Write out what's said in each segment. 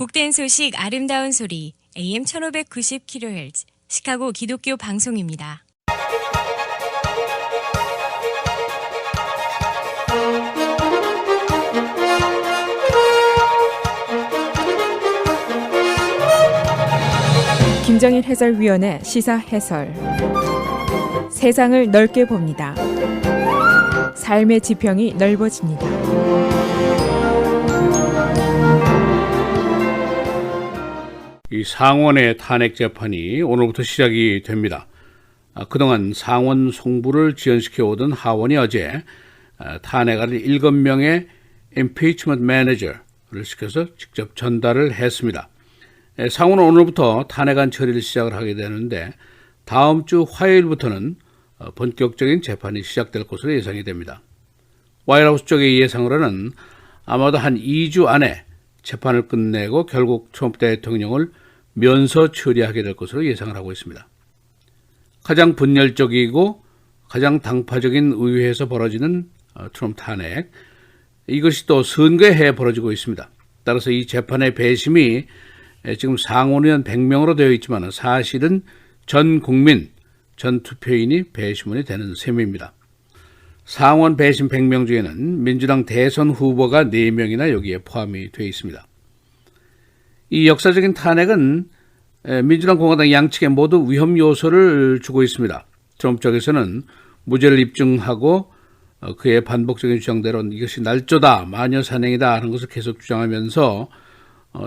복된 소식 아름다운 소리 AM 1590kHz 시카고 기독교 방송입니다. 김정일 해설위원의 시사 해설. 세상을 넓게 봅니다. 삶의 지평이 넓어집니다. 이 상원의 탄핵 재판이 오늘부터 시작이 됩니다. 그동안 상원 송부를 지연시켜 오던 하원이 어제 탄핵안을 7명의 impeachment manager를 시켜서 직접 전달을 했습니다. 상원은 오늘부터 탄핵안 처리를 시작을 하게 되는데 다음 주 화요일부터는 본격적인 재판이 시작될 것으로 예상이 됩니다. 화이트하우스 쪽의 예상으로는 아마도 한 2주 안에 재판을 끝내고 결국 트럼프 대통령을 면서 처리하게 될 것으로 예상을 하고 있습니다. 가장 분열적이고 가장 당파적인 의회에서 벌어지는 트럼프 탄핵, 이것이 또 선거의 해에 벌어지고 있습니다. 따라서 이 재판의 배심이 지금 상원의원 100명으로 되어 있지만 사실은 전 국민, 전 투표인이 배심원이 되는 셈입니다. 상원 배심 100명 중에는 민주당 대선 후보가 4명이나 여기에 포함이 되어 있습니다. 이 역사적인 탄핵은 민주당 공화당 양측에 모두 위험 요소를 주고 있습니다. 트럼프 쪽에서는 무죄를 입증하고 그의 반복적인 주장대로 이것이 날조다, 마녀사냥이다 하는 것을 계속 주장하면서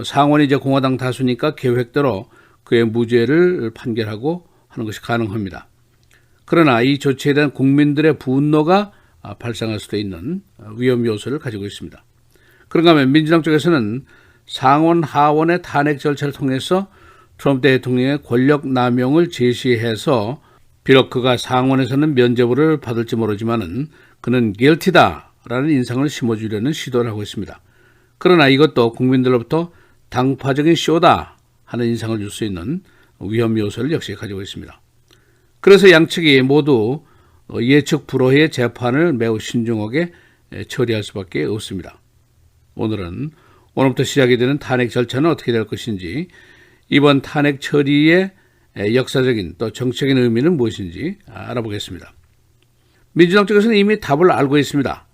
상원이 이제 공화당 다수니까 계획대로 그의 무죄를 판결하고 하는 것이 가능합니다. 그러나 이 조치에 대한 국민들의 분노가 발생할 수도 있는 위험 요소를 가지고 있습니다. 그런가 하면 민주당 쪽에서는 상원 하원의 탄핵 절차를 통해서 트럼프 대통령의 권력 남용을 제시해서 비록 그가 상원에서는 면죄부를 받을지 모르지만은 그는 guilty다라는 인상을 심어주려는 시도를 하고 있습니다. 그러나 이것도 국민들로부터 당파적인 쇼다 하는 인상을 줄 수 있는 위험 요소를 역시 가지고 있습니다. 그래서 양측이 모두 예측 불허의 재판을 매우 신중하게 처리할 수밖에 없습니다. 오늘부터 시작이 되는 탄핵 절차는 어떻게 될 것인지, 이번 탄핵 처리의 역사적인 또 정치적인 의미는 무엇인지 알아보겠습니다. 민주당 쪽에서는 이미 답을 알고 있습니다.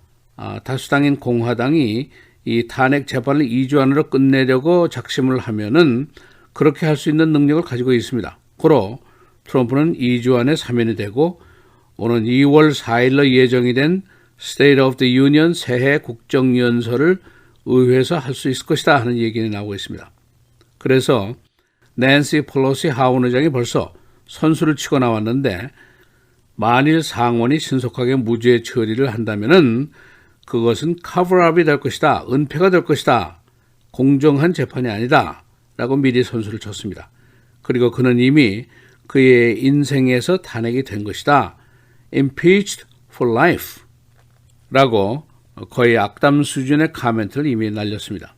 다수당인 공화당이 이 탄핵 재판을 2주 안으로 끝내려고 작심을 하면은 그렇게 할 수 있는 능력을 가지고 있습니다. 고로 트럼프는 2주 안에 사면이 되고 오는 2월 4일로 예정이 된 State of the Union 새해 국정연설을 의회에서 할 수 있을 것이다 하는 얘기는 나오고 있습니다. 그래서 낸시 펠로시 하원 의장이 벌써 선수를 치고 나왔는데 만일 상원이 신속하게 무죄 처리를 한다면은 그것은 커버업이 될 것이다, 은폐가 될 것이다, 공정한 재판이 아니다 라고 미리 선수를 쳤습니다. 그리고 그는 이미 그의 인생에서 탄핵이 된 것이다, impeached for life 라고 거의 악담 수준의 카멘트를 이미 날렸습니다.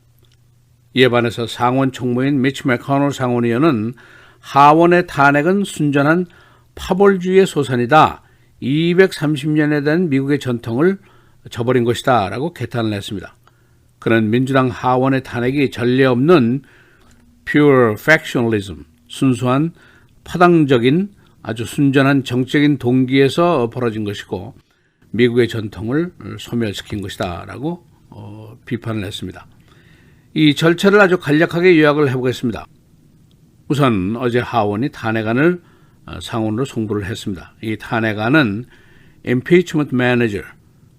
이에 반해서 상원 총무인 미치 맥코넬 상원의원은 하원의 탄핵은 순전한 파벌주의의 소산이다, 230년에 대한 미국의 전통을 저버린 것이다 라고 개탄을 했습니다. 그는 민주당 하원의 탄핵이 전례 없는 pure factionalism, 순수한 파당적인 아주 순전한 정치적인 동기에서 벌어진 것이고 미국의 전통을 소멸시킨 것이다 라고 비판을 했습니다. 이 절차를 아주 간략하게 요약을 해보겠습니다. 우선 어제 하원이 탄핵안을 상원으로 송부를 했습니다. 이 탄핵안은 impeachment manager,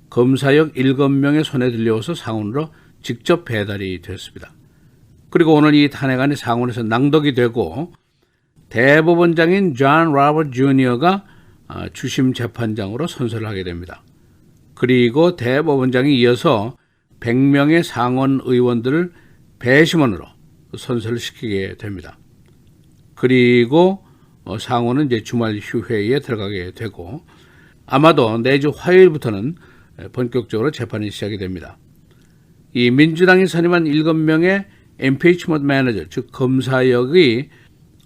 검사역 7명의 손에 들려와서 상원으로 직접 배달이 됐습니다. 그리고 오늘 이 탄핵안이 상원에서 낭독이 되고 대법원장인 존 로버트 주니어가 주심 재판장으로 선서를 하게 됩니다. 그리고 대법원장이 이어서 100명의 상원 의원들을 배심원으로 선서를 시키게 됩니다. 그리고 상원은 이제 주말 휴회에 들어가게 되고 아마도 내주 화요일부터는 본격적으로 재판이 시작이 됩니다. 이 민주당이 선임한 7명의 impeachment manager, 즉 검사역이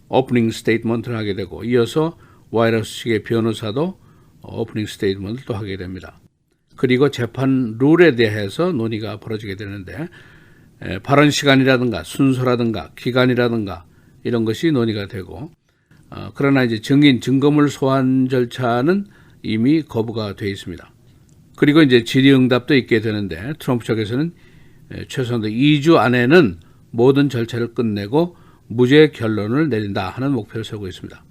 오프닝 스테이트먼트를 하게 되고 이어서 화이트하우스 측의 변호사도 오프닝 스테이트먼트를 또 하게 됩니다. 그리고 재판 룰에 대해서 논의가 벌어지게 되는데 발언 시간이라든가 순서라든가 기간이라든가 이런 것이 논의가 되고 그러나 이제 증인 증거물 소환 절차는 이미 거부가 되어 있습니다. 그리고 이제 질의응답도 있게 되는데 트럼프 측에서는 최소한 2주 안에는 모든 절차를 끝내고 무죄 결론을 내린다 하는 목표를 세우고 있습니다.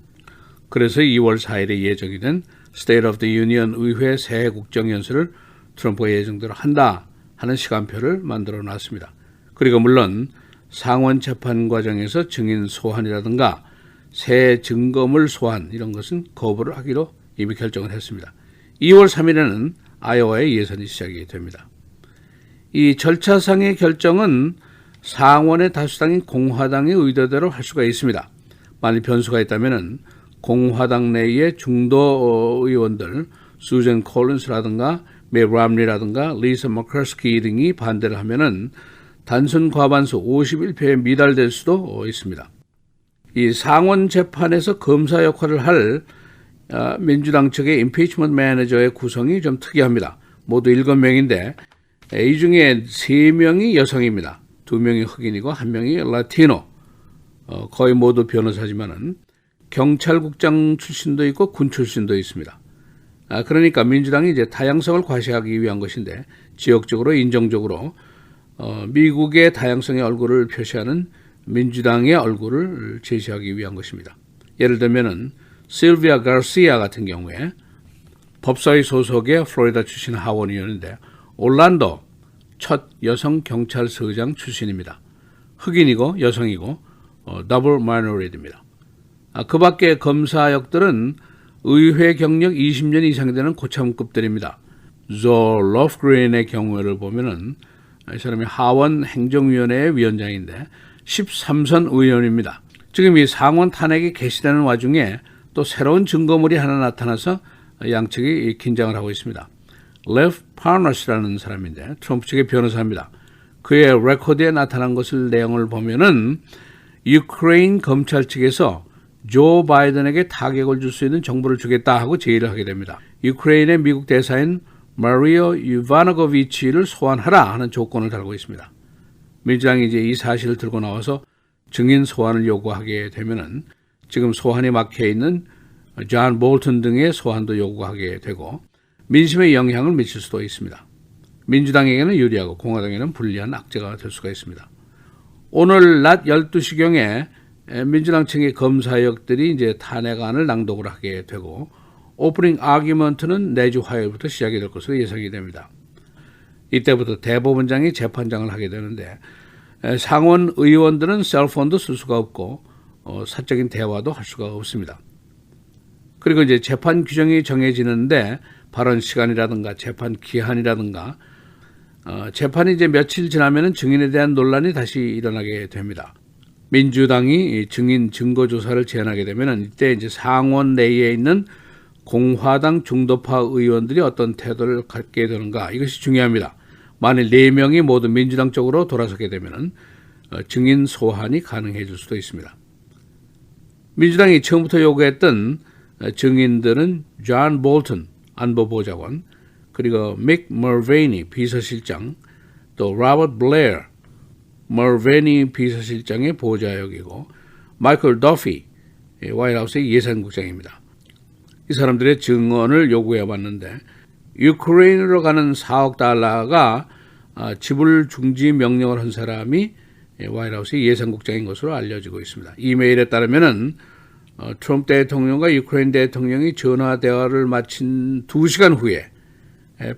그래서 2월 4일에 예정이 된 State of the Union 의회 새해 국정연설을 트럼프가 예정대로 한다 하는 시간표를 만들어 놨습니다. 그리고 물론 상원 재판 과정에서 증인 소환이라든가 새 증거물 소환 이런 것은 거부를 하기로 이미 결정을 했습니다. 2월 3일에는 아이오와의 예선이 시작이 됩니다. 이 절차상의 결정은 상원의 다수당인 공화당의 의도대로 할 수가 있습니다. 만일 변수가 있다면 공화당 내의 중도 의원들 수젠 콜린스라든가 매 람리라든가 리사 머커스키 등이 반대를 하면은 단순 과반수 51표에 미달될 수도 있습니다. 이 상원 재판에서 검사 역할을 할 민주당 측의 임피치먼트 매니저의 구성이 좀 특이합니다. 모두 7명인데 이 중에 3명이 여성입니다. 2명이 흑인이고 1명이 라티노. 거의 모두 변호사지만은 경찰국장 출신도 있고 군 출신도 있습니다. 그러니까 민주당이 이제 다양성을 과시하기 위한 것인데 지역적으로 인종적으로 미국의 다양성의 얼굴을 표시하는 민주당의 얼굴을 제시하기 위한 것입니다. 예를 들면은 실비아 가시아 같은 경우에 법사위 소속의 플로리다 출신 하원 의원인데 올란도 첫 여성 경찰서장 출신입니다. 흑인이고 여성이고 더블 마이너리티입니다. 그 밖에 검사 역들은 의회 경력 20년 이상이 되는 고참급들입니다. 조 로프그린의 경우를 보면은 이 사람이 하원 행정위원회의 위원장인데 13선 의원입니다. 지금 이 상원 탄핵이 개시되는 와중에 또 새로운 증거물이 하나 나타나서 양측이 긴장을 하고 있습니다. 레프 파너스라는 사람인데 트럼프 측의 변호사입니다. 그의 레코드에 나타난 것을 내용을 보면은 유크레인 검찰 측에서 조 바이든에게 타격을 줄 수 있는 정보를 주겠다 하고 제의를 하게 됩니다. 유크레인의 미국 대사인 마리오 유바노고비치를 소환하라 하는 조건을 달고 있습니다. 민주당이 이제 이 사실을 들고 나와서 증인 소환을 요구하게 되면은 지금 소환이 막혀 있는 존 볼턴 등의 소환도 요구하게 되고 민심에 영향을 미칠 수도 있습니다. 민주당에게는 유리하고 공화당에는 불리한 악재가 될 수가 있습니다. 오늘 낮 12시경에 민주당 측의 검사역들이 이제 탄핵안을 낭독을 하게 되고 오프닝 아규먼트는 내주 화요일부터 시작이 될 것으로 예상이 됩니다. 이때부터 대법원장이 재판장을 하게 되는데 상원 의원들은 셀폰도 쓸 수가 없고 사적인 대화도 할 수가 없습니다. 그리고 이제 재판 규정이 정해지는데 발언 시간이라든가 재판 기한이라든가 재판이 이제 며칠 지나면은 증인에 대한 논란이 다시 일어나게 됩니다. 민주당이 증인 증거 조사를 제안하게 되면은 이때 이제 상원 내에 있는 공화당 중도파 의원들이 어떤 태도를 갖게 되는가 이것이 중요합니다. 만일 4명이 모두 민주당 쪽으로 돌아서게 되면은 증인 소환이 가능해질 수도 있습니다. 민주당이 처음부터 요구했던 증인들은 존 볼턴 안보보좌관 그리고 믹 멀베니 비서실장 또 로버트 블레어 멀베니 비서실장의 보좌역이고 마이클 더피 화이트하우스의 예산국장입니다. 이 사람들의 증언을 요구해 봤는데 유크레인으로 가는 4억 달러가 지불 중지 명령을 한 사람이 화이트하우스의 예산국장인 것으로 알려지고 있습니다. 이메일에 따르면은 트럼프 대통령과 유크레인 대통령이 전화 대화를 마친 2시간 후에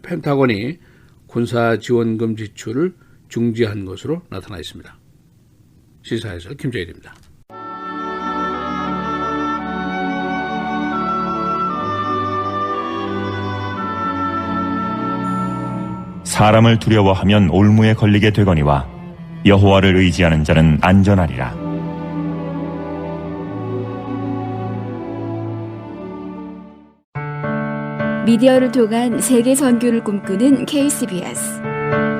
펜타곤이 군사 지원금 지출을 중지한 것으로 나타나 있습니다. 시사에서 김재일입니다. 사람을 두려워하면 올무에 걸리게 되거니와 여호와를 의지하는 자는 안전하리라. 미디어를 통한 세계 선교를 꿈꾸는 KCBS.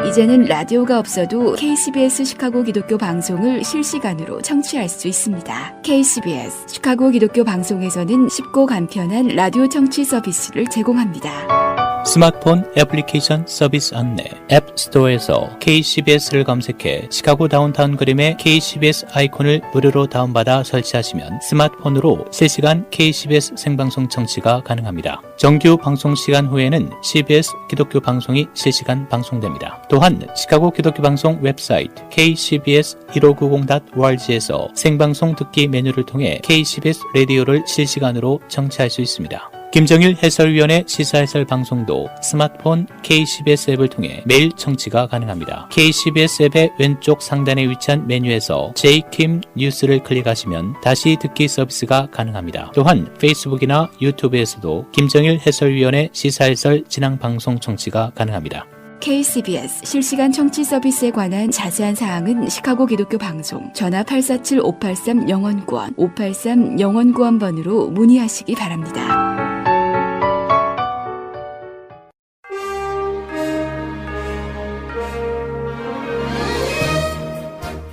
이제는 라디오가 없어도 KCBS 시카고 기독교 방송을 실시간으로 청취할 수 있습니다. KCBS 시카고 기독교 방송에서는 쉽고 간편한 라디오 청취 서비스를 제공합니다. 스마트폰 애플리케이션 서비스 안내 앱스토어에서 KCBS를 검색해 시카고 다운타운 그림의 KCBS 아이콘을 무료로 다운받아 설치하시면 스마트폰으로 실시간 KCBS 생방송 청취가 가능합니다. 정규 방송 시간 후에는 CBS 기독교 방송이 실시간 방송됩니다. 또한 시카고 기독교 방송 웹사이트 kcbs1590.org에서 생방송 듣기 메뉴를 통해 KCBS 라디오를 실시간으로 청취할 수 있습니다. 김정일 해설위원의 시사해설 방송도 스마트폰 KCBS 앱을 통해 매일 청취가 가능합니다. KCBS 앱의 왼쪽 상단에 위치한 메뉴에서 J-Kim 뉴스를 클릭하시면 다시 듣기 서비스가 가능합니다. 또한 페이스북이나 유튜브에서도 김정일 해설위원의 시사해설 진행 방송 청취가 가능합니다. KCBS 실시간 청취 서비스에 관한 자세한 사항은 시카고 기독교 방송 전화 847-583-영원구원 583-영원구원번으로 문의하시기 바랍니다.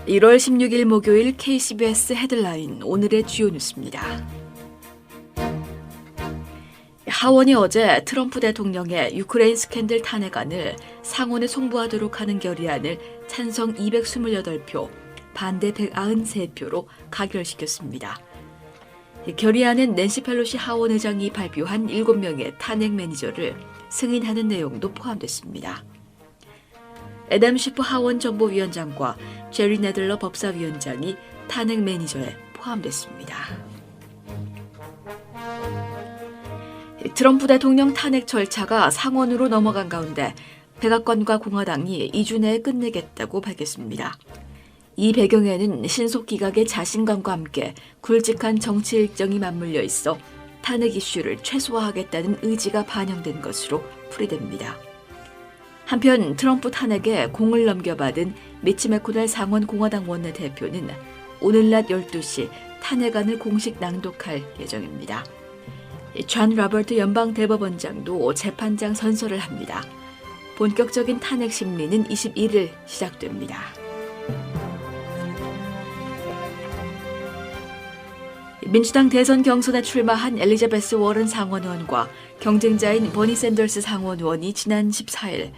(1월 16일) 목요일 KCBS 헤드라인 오늘의 주요 뉴스입니다. 하원이 어제 트럼프 대통령의 유크레인 스캔들 탄핵안을 상원에 송부하도록 하는 결의안을 찬성 228표, 반대 193표로 가결시켰습니다. 결의안은 낸시 펠로시 하원 의장이 발표한 7명의 탄핵 매니저를 승인하는 내용도 포함됐습니다. 애덤 시프 하원 정보위원장과 제리 네들러 법사위원장이 탄핵 매니저에 포함됐습니다. 트럼프 대통령 탄핵 절차가 상원으로 넘어간 가운데 백악관과 공화당이 2주 내에 끝내겠다고 밝혔습니다. 이 배경에는 신속 기각의 자신감과 함께 굵직한 정치 일정이 맞물려 있어 탄핵 이슈를 최소화하겠다는 의지가 반영된 것으로 풀이됩니다. 한편 트럼프 탄핵에 공을 넘겨받은 미치 매코넬 상원 공화당 원내대표는 오늘 낮 12시 탄핵안을 공식 낭독할 예정입니다. 존 로버트 연방대법원장도 재판장 선서를 합니다. 본격적인 탄핵 심리는 21일 시작됩니다. 민주당 대선 경선에 출마한 엘리자베스 워런 상원의원과 경쟁자인 버니 샌더스 상원의원이 지난 14일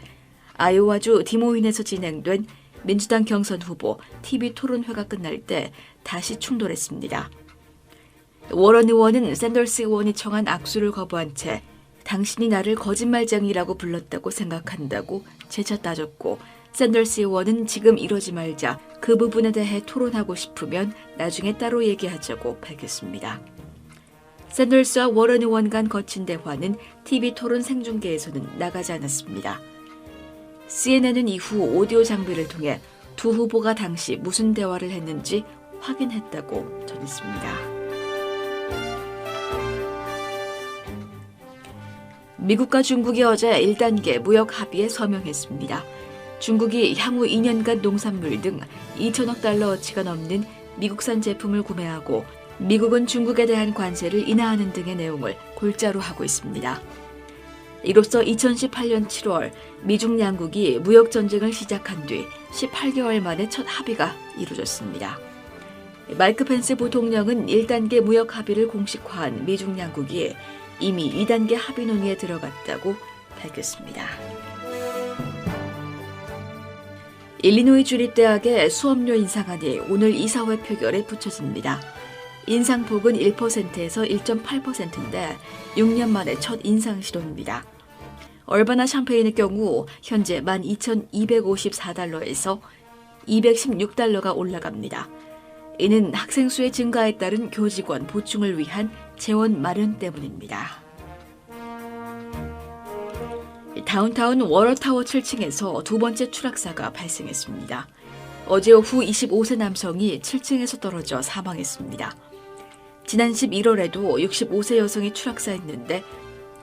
아이오와주 디모인에서 진행된 민주당 경선 후보 TV 토론회가 끝날 때 다시 충돌했습니다. 워런 의원은 샌더스 의원이 청한 악수를 거부한 채 당신이 나를 거짓말쟁이라고 불렀다고 생각한다고 재차 따졌고, 샌더스 의원은 지금 이러지 말자, 그 부분에 대해 토론하고 싶으면 나중에 따로 얘기하자고 밝혔습니다. 샌더스와 워런 의원 간 거친 대화는 TV 토론 생중계에서는 나가지 않았습니다. CNN은 이후 오디오 장비를 통해 두 후보가 당시 무슨 대화를 했는지 확인했다고 전했습니다. 미국과 중국이 어제 1단계 무역 합의에 서명했습니다. 중국이 향후 2년간 농산물 등 2천억 달러어치가 넘는 미국산 제품을 구매하고 미국은 중국에 대한 관세를 인하하는 등의 내용을 골자로 하고 있습니다. 이로써 2018년 7월 미중 양국이 무역 전쟁을 시작한 뒤 18개월 만에 첫 합의가 이루어졌습니다. 마이크 펜스 부통령은 1단계 무역 합의를 공식화한 미중 양국이 이미 2단계 합의 논의에 들어갔다고 밝혔습니다. 일리노이 주립대학의 수업료 인상안이 오늘 이사회 표결에 붙여집니다. 인상폭은 1%에서 1.8%인데 6년 만에 첫 인상 시도입니다. 얼바나 샴페인의 경우 현재 12,254달러에서 216달러가 올라갑니다. 이는 학생 수의 증가에 따른 교직원 보충을 위한 재원 마련 때문입니다. 다운타운 워러타워 7층에서 두 번째 추락사가 발생했습니다. 어제 오후 25세 남성이 7층에서 떨어져 사망했습니다. 지난 11월에도 65세 여성이 추락사했는데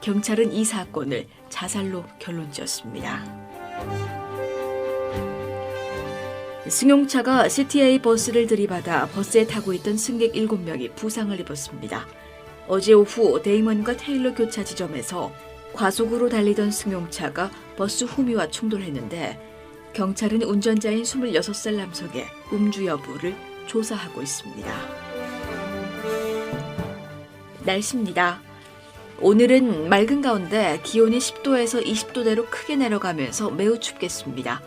경찰은 이 사건을 자살로 결론 지었습니다. 승용차가 CTA 버스를 들이받아 버스에 타고 있던 승객 7명이 부상을 입었습니다. 어제 오후 데이먼과 테일러 교차 지점에서 과속으로 달리던 승용차가 버스 후미와 충돌했는데 경찰은 운전자인 26살 남성의 음주 여부를 조사하고 있습니다. 날씨입니다. 오늘은 맑은 가운데 기온이 10도에서 20도대로 크게 내려가면서 매우 춥겠습니다.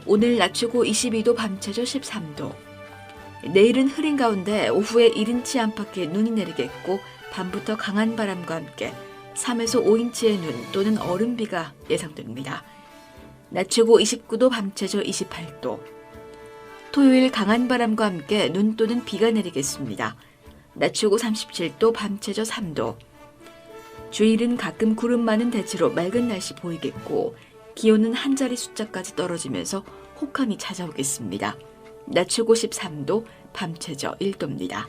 오늘 낮 최고 22도, 밤 최저 13도. 내일은 흐린 가운데 오후에 1인치 안팎의 눈이 내리겠고 밤부터 강한 바람과 함께 3에서 5인치의 눈 또는 얼음비가 예상됩니다. 낮 최고 29도, 밤 최저 28도. 토요일 강한 바람과 함께 눈 또는 비가 내리겠습니다. 낮 최고 37도, 밤 최저 3도. 주일은 가끔 구름 많은 대체로 맑은 날씨 보이겠고 기온은 한 자리 숫자까지 떨어지면서 혹함이 찾아오겠습니다. 낮 최고 13도, 밤 최저 1도입니다.